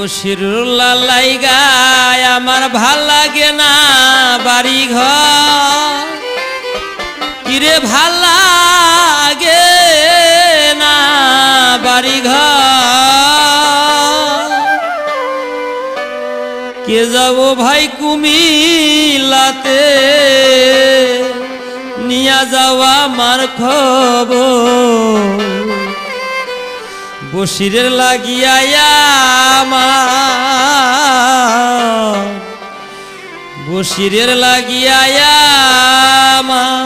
বশিরুল্লাহ লাইগায় আমার ভাল লাগে না বাড়ি ঘর, কিরে ভাল লাগে না বাড়ি ঘর। কে যাব ভাই কুমিল্লাতে, নিয়া যাওয়া আমার খবর। বশিরের লাগিয়া আমার, বশিরের লাগিয়া আমার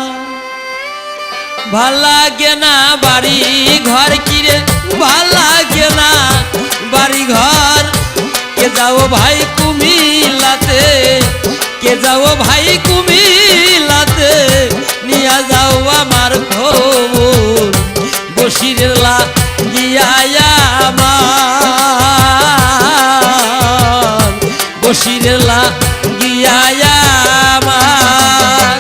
ভাল লাগে না বাড়ি ঘর, কিরে ভাল লাগে না বাড়ি ঘর। কে যাও ভাই কুমিল্লাতে, কে যাও ভাই কুমিল্লাতে, নিয়া যাও আমার খবর। বশিরের লাগিয়া আমার, বশিরের লাগিয়া আমার।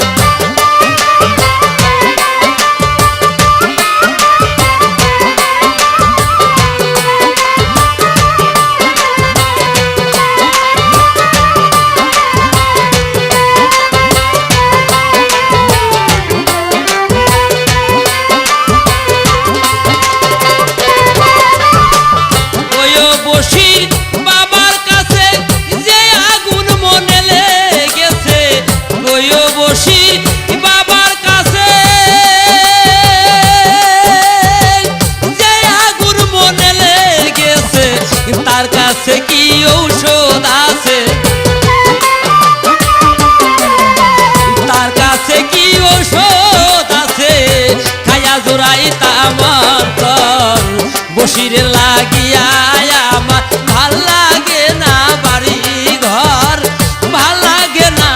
তার কাছে কি ঔষধ আছে, তার কাছে কি ঔষধ আছে, খায়া জোড়াইতা আমার তর। বশিরের লাগিয়া আমার ভাল লাগে না বাড়ি ঘর, ভাল লাগে না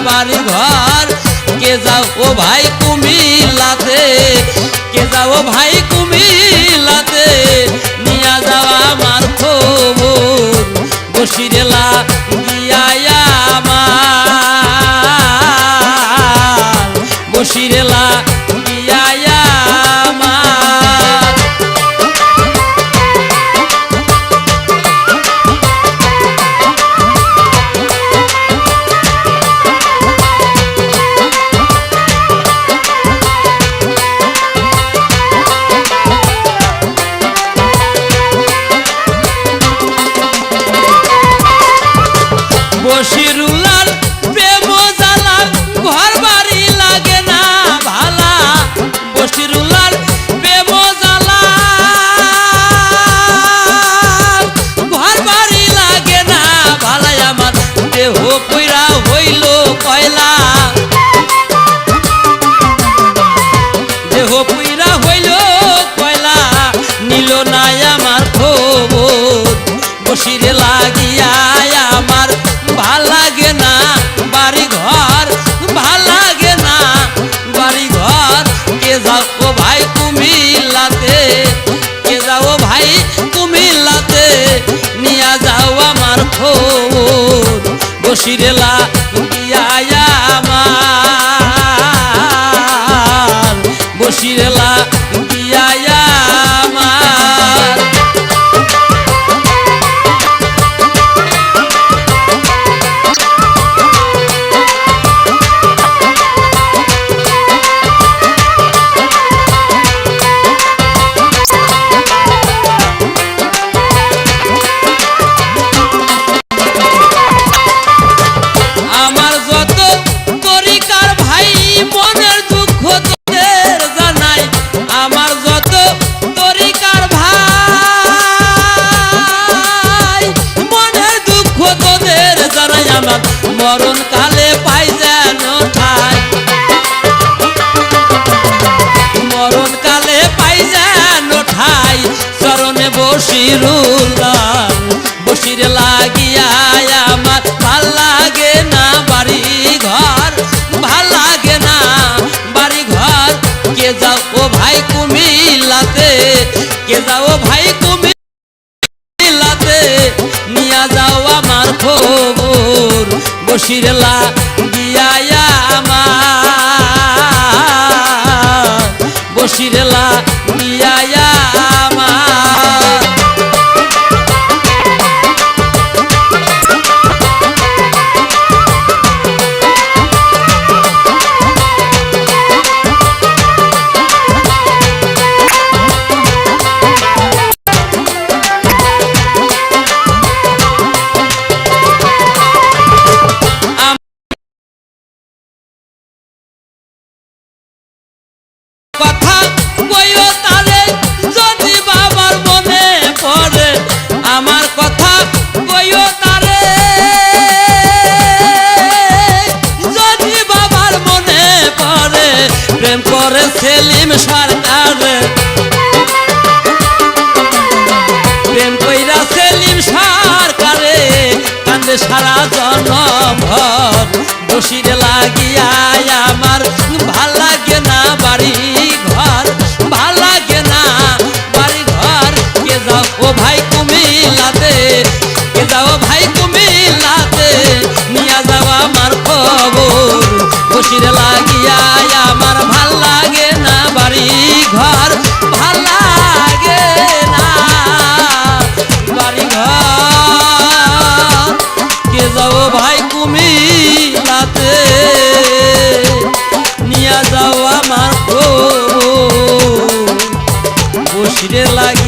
বাড়ি ঘর। কে যাও ও ভাই কুমিল্লাতে, কে যাও ভাই কুমিল্লাতে, নিয়া যাওয়া আমার খবর। বশিরের লাগিয়া আমার, বশিরের লাগিয়া আমার। বশিরুল্লাহর প্রেম জ্বালা ঘর বাড়ি লাগে না ভালা, বশিরুল্লাহর প্রেম জ্বালা ঘর বাড়ি লাগে না ভালা। আমার দেহ পইরা হইল কয়লা, দেহ পইরা হইল কয়লা, নিল না আমার খবর। বশিরে লাগিয়া আমার ভাল লাগে না বাড়ি ঘর, ভাল লাগে না বাড়ি ঘর। কে যাও ও ভাই কুমিল্লাতে, কে যাও ভাই কুমিল্লাতে, নিয়া যাও আমার খবর। বশিরে লাগিয়া আমার, বশিরে লাগিয়া আমার। আমার যত তরিকার ভাই মনের দুঃখ তোদের জানাই, আমার যত তরিকার ভাই মনের দুঃখ তোদের জানাই। আমার মরণ কালে পাই যেন ঠাই, মরণ কালে পাই যেন ঠাই, চরণে বশিরুল্লাহ। বশিরে লাগিয়া আমার ভাল লাগে না বাড়ি ঘর, ভাল লাগে না বাড়ি ঘর। কে যাও ও ভাই কুমিল্লাতে, কে যাও ভাই কুমিল্লাতে, নিয়া যাও আমার খবর। বশিরে লাগিয়া আমার, বশিরে লাগিয়া আমার। সেলিম সরকার প্রেম কইরা সেলিম সরকারে কান্দে সারা জনমভর বসিরে লাগিয়া আমার ভাল লাগে না বাড়ি ঘর ভাল লাগে না বাড়ি ঘর কে যাও ও ভাই কুমিল্লাতে কে যাও ভাই কুমিল্লাতে নিয়া যাও আমার খবর বসিরে লাগিয়া আমার ভাল লাগে না বাড়ি ঘর ভাল লাগে না বাড়ি ঘর কে যাও ভাই কুমিল্লাতে নিয়া যাও আমার খবর বসিরে লাগে